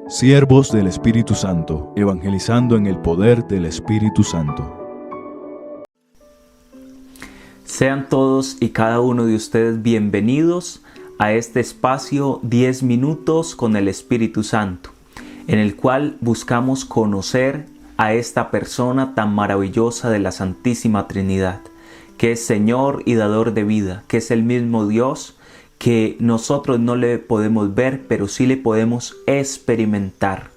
Siervos del Espíritu Santo, evangelizando en el poder del Espíritu Santo. Sean todos y cada uno de ustedes bienvenidos a este espacio 10 minutos con el Espíritu Santo, en el cual buscamos conocer a esta persona tan maravillosa de la Santísima Trinidad, que es Señor y dador de vida, que es el mismo Dios que nosotros no le podemos ver, pero sí le podemos experimentar.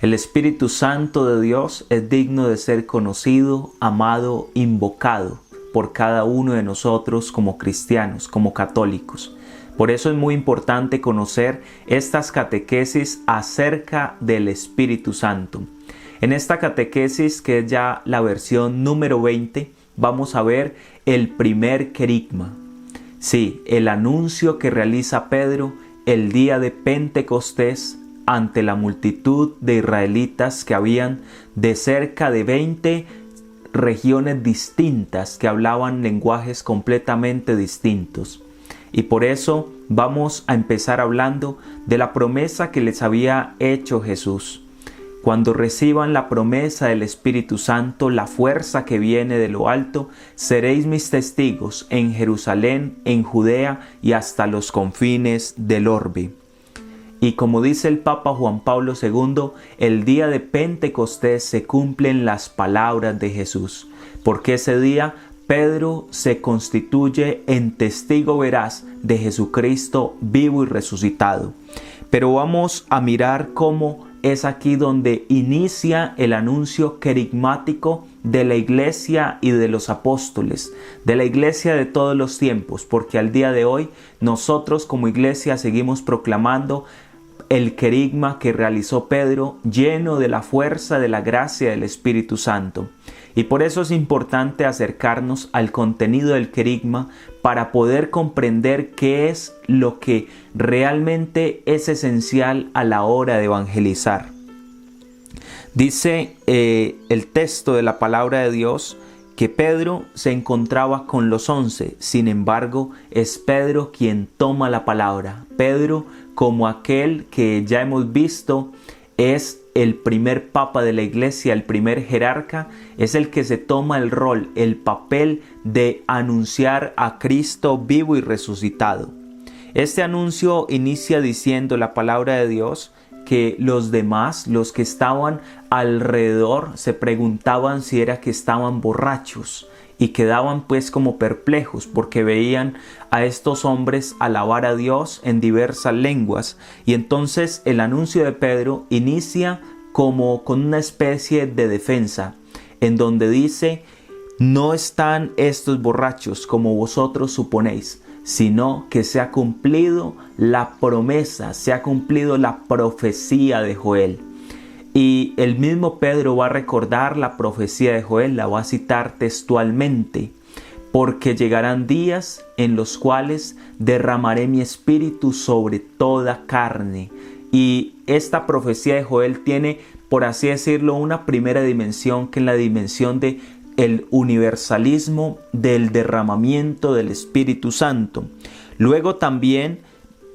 El Espíritu Santo de Dios es digno de ser conocido, amado, invocado por cada uno de nosotros como cristianos, como católicos. Por eso es muy importante conocer estas catequesis acerca del Espíritu Santo. En esta catequesis, que es ya la versión número 20, vamos a ver el primer querigma. Sí, el anuncio que realiza Pedro el día de Pentecostés ante la multitud de israelitas que habían de cerca de 20 regiones distintas que hablaban lenguajes completamente distintos. Y por eso vamos a empezar hablando de la promesa que les había hecho Jesús. Cuando reciban la promesa del Espíritu Santo, la fuerza que viene de lo alto, seréis mis testigos en Jerusalén, en Judea y hasta los confines del orbe. Y como dice el Papa Juan Pablo II, el día de Pentecostés se cumplen las palabras de Jesús, porque ese día Pedro se constituye en testigo veraz de Jesucristo vivo y resucitado. Pero vamos a mirar cómo es aquí donde inicia el anuncio querigmático de la iglesia y de los apóstoles, de la iglesia de todos los tiempos, porque al día de hoy nosotros como iglesia seguimos proclamando el querigma que realizó Pedro, lleno de la fuerza de la gracia del Espíritu Santo. Y por eso es importante acercarnos al contenido del querigma para poder comprender qué es lo que realmente es esencial a la hora de evangelizar. Dice el texto de la palabra de Dios que Pedro se encontraba con los 11, sin embargo es Pedro quien toma la palabra. Pedro, como aquel que ya hemos visto, es el primer papa de la iglesia, el primer jerarca, es el que se toma el rol, el papel de anunciar a Cristo vivo y resucitado. Este anuncio inicia diciendo la palabra de Dios que los demás, los que estaban alrededor, se preguntaban si era que estaban borrachos y quedaban pues como perplejos porque veían a estos hombres alabar a Dios en diversas lenguas. Y entonces el anuncio de Pedro inicia como con una especie de defensa, en donde dice: no están estos borrachos como vosotros suponéis, sino que se ha cumplido la promesa, se ha cumplido la profecía de Joel. Y el mismo Pedro va a recordar la profecía de Joel, la va a citar textualmente: porque llegarán días en los cuales derramaré mi espíritu sobre toda carne. Y esta profecía de Joel tiene, por así decirlo, una primera dimensión, que es la dimensión de el universalismo del derramamiento del Espíritu Santo. Luego también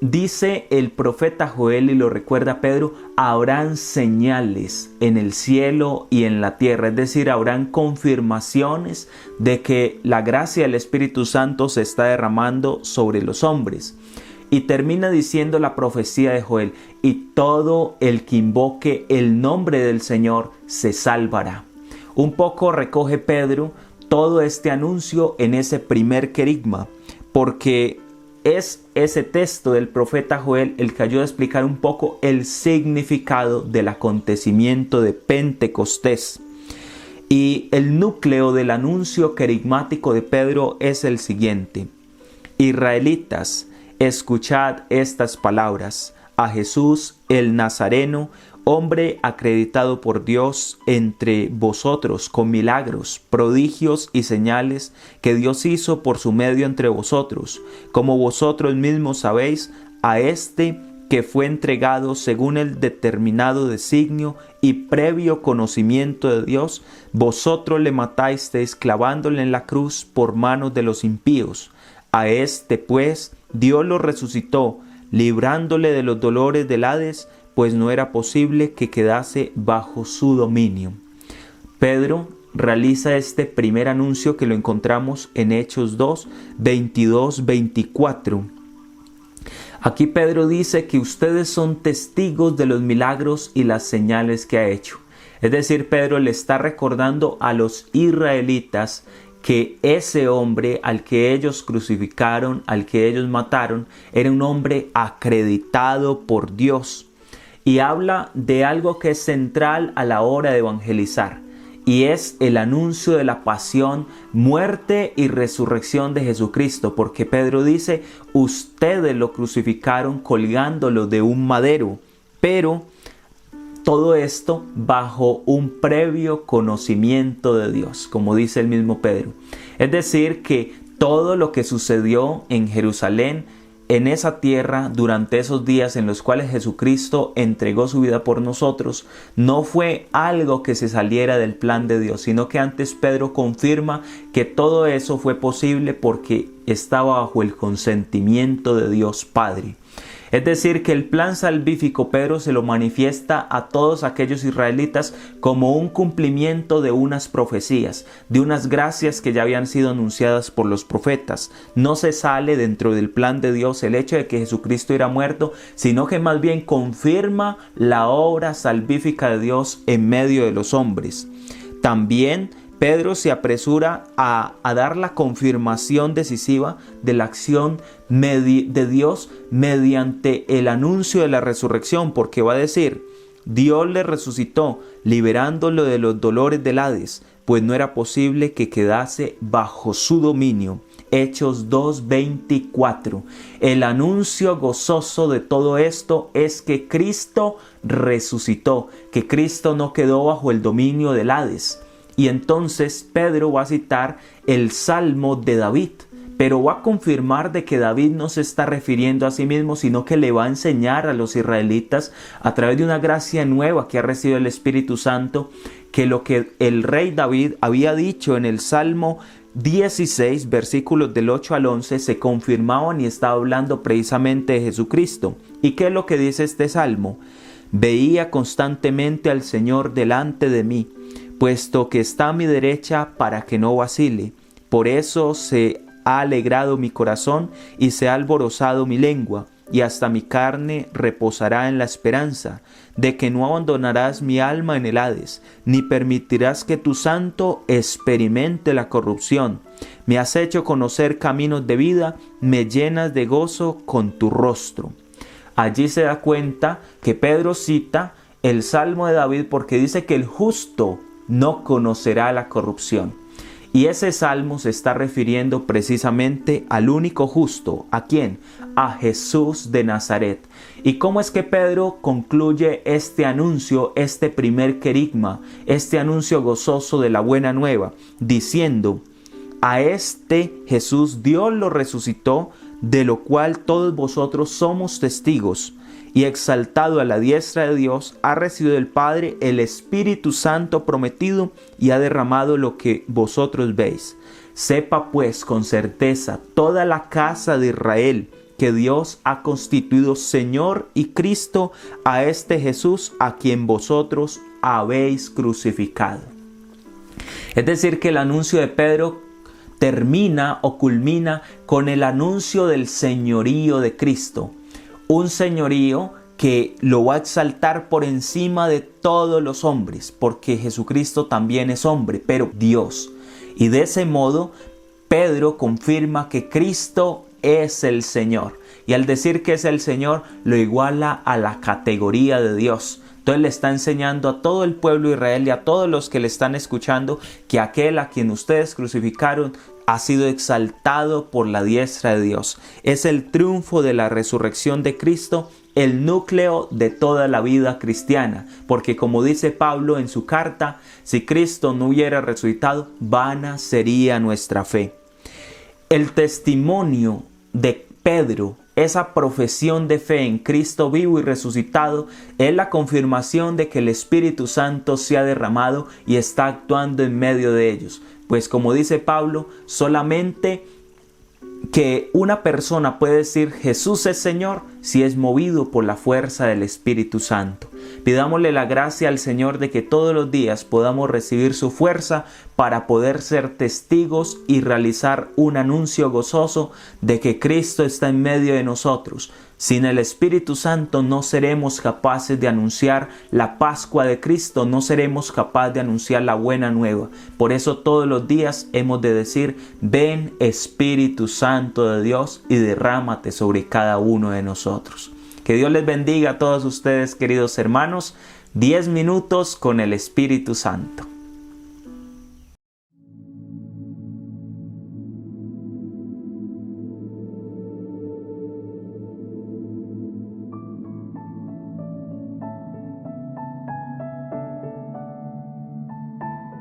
dice el profeta Joel, y lo recuerda Pedro: habrán señales en el cielo y en la tierra, es decir, habrán confirmaciones de que la gracia del Espíritu Santo se está derramando sobre los hombres. Y termina diciendo la profecía de Joel: y todo el que invoque el nombre del Señor se salvará. Un poco recoge Pedro todo este anuncio en ese primer querigma, porque es ese texto del profeta Joel el que ayuda a explicar un poco el significado del acontecimiento de Pentecostés. Y el núcleo del anuncio querigmático de Pedro es el siguiente: Israelitas, escuchad estas palabras. A Jesús el Nazareno, hombre acreditado por Dios entre vosotros con milagros, prodigios y señales que Dios hizo por su medio entre vosotros, como vosotros mismos sabéis, a este que fue entregado según el determinado designio y previo conocimiento de Dios, vosotros le matasteis clavándole en la cruz por manos de los impíos. A este pues Dios lo resucitó, librándole de los dolores del Hades, pues no era posible que quedase bajo su dominio. Pedro realiza este primer anuncio que lo encontramos en Hechos 2, 22, 24. Aquí Pedro dice que ustedes son testigos de los milagros y las señales que ha hecho. Es decir, Pedro le está recordando a los israelitas que ese hombre al que ellos crucificaron, al que ellos mataron, era un hombre acreditado por Dios. Y habla de algo que es central a la hora de evangelizar, y es el anuncio de la pasión, muerte y resurrección de Jesucristo, porque Pedro dice, ustedes lo crucificaron colgándolo de un madero, pero todo esto bajo un previo conocimiento de Dios, como dice el mismo Pedro. Es decir, que todo lo que sucedió en Jerusalén, en esa tierra, durante esos días en los cuales Jesucristo entregó su vida por nosotros, no fue algo que se saliera del plan de Dios, sino que antes Pedro confirma que todo eso fue posible porque estaba bajo el consentimiento de Dios Padre. Es decir, que el plan salvífico Pedro se lo manifiesta a todos aquellos israelitas como un cumplimiento de unas profecías, de unas gracias que ya habían sido anunciadas por los profetas. No se sale dentro del plan de Dios el hecho de que Jesucristo era muerto, sino que más bien confirma la obra salvífica de Dios en medio de los hombres. También Pedro se apresura a dar la confirmación decisiva de la acción de Dios mediante el anuncio de la resurrección, porque va a decir, Dios le resucitó, liberándolo de los dolores del Hades, pues no era posible que quedase bajo su dominio. Hechos 2:24. El anuncio gozoso de todo esto es que Cristo resucitó, que Cristo no quedó bajo el dominio del Hades. Y entonces Pedro va a citar el Salmo de David, pero va a confirmar de que David no se está refiriendo a sí mismo, sino que le va a enseñar a los israelitas a través de una gracia nueva que ha recibido el Espíritu Santo, que lo que el rey David había dicho en el Salmo 16, versículos del 8 al 11, se confirmaban y estaba hablando precisamente de Jesucristo. ¿Y qué es lo que dice este Salmo? Veía constantemente al Señor delante de mí, puesto que está a mi derecha para que no vacile. Por eso se ha alegrado mi corazón y se ha alborozado mi lengua, y hasta mi carne reposará en la esperanza de que no abandonarás mi alma en el Hades, ni permitirás que tu santo experimente la corrupción. Me has hecho conocer caminos de vida, me llenas de gozo con tu rostro. Allí se da cuenta que Pedro cita el Salmo de David porque dice que el justo no conocerá la corrupción. Y ese salmo se está refiriendo precisamente al único justo. ¿A quién? A Jesús de Nazaret. ¿Y cómo es que Pedro concluye este anuncio, este primer querigma, este anuncio gozoso de la buena nueva? Diciendo, a este Jesús Dios lo resucitó, de lo cual todos vosotros somos testigos. Y exaltado a la diestra de Dios, ha recibido del Padre el Espíritu Santo prometido y ha derramado lo que vosotros veis. Sepa pues con certeza toda la casa de Israel que Dios ha constituido Señor y Cristo a este Jesús a quien vosotros habéis crucificado. Es decir, que el anuncio de Pedro termina o culmina con el anuncio del señorío de Cristo. Un señorío que lo va a exaltar por encima de todos los hombres, porque Jesucristo también es hombre, pero Dios. Y de ese modo, Pedro confirma que Cristo es el Señor. Y al decir que es el Señor, lo iguala a la categoría de Dios. Entonces le está enseñando a todo el pueblo de Israel y a todos los que le están escuchando que aquel a quien ustedes crucificaron ha sido exaltado por la diestra de Dios. Es el triunfo de la resurrección de Cristo, el núcleo de toda la vida cristiana. Porque como dice Pablo en su carta, si Cristo no hubiera resucitado, vana sería nuestra fe. El testimonio de Pedro, esa profesión de fe en Cristo vivo y resucitado, es la confirmación de que el Espíritu Santo se ha derramado y está actuando en medio de ellos. Pues como dice Pablo, solamente que una persona puede decir Jesús es Señor si es movido por la fuerza del Espíritu Santo. Pidámosle la gracia al Señor de que todos los días podamos recibir su fuerza para poder ser testigos y realizar un anuncio gozoso de que Cristo está en medio de nosotros. Sin el Espíritu Santo no seremos capaces de anunciar la Pascua de Cristo, no seremos capaces de anunciar la buena nueva. Por eso todos los días hemos de decir, ven Espíritu Santo de Dios y derrámate sobre cada uno de nosotros. Que Dios les bendiga a todos ustedes, queridos hermanos. 10 minutos con el Espíritu Santo.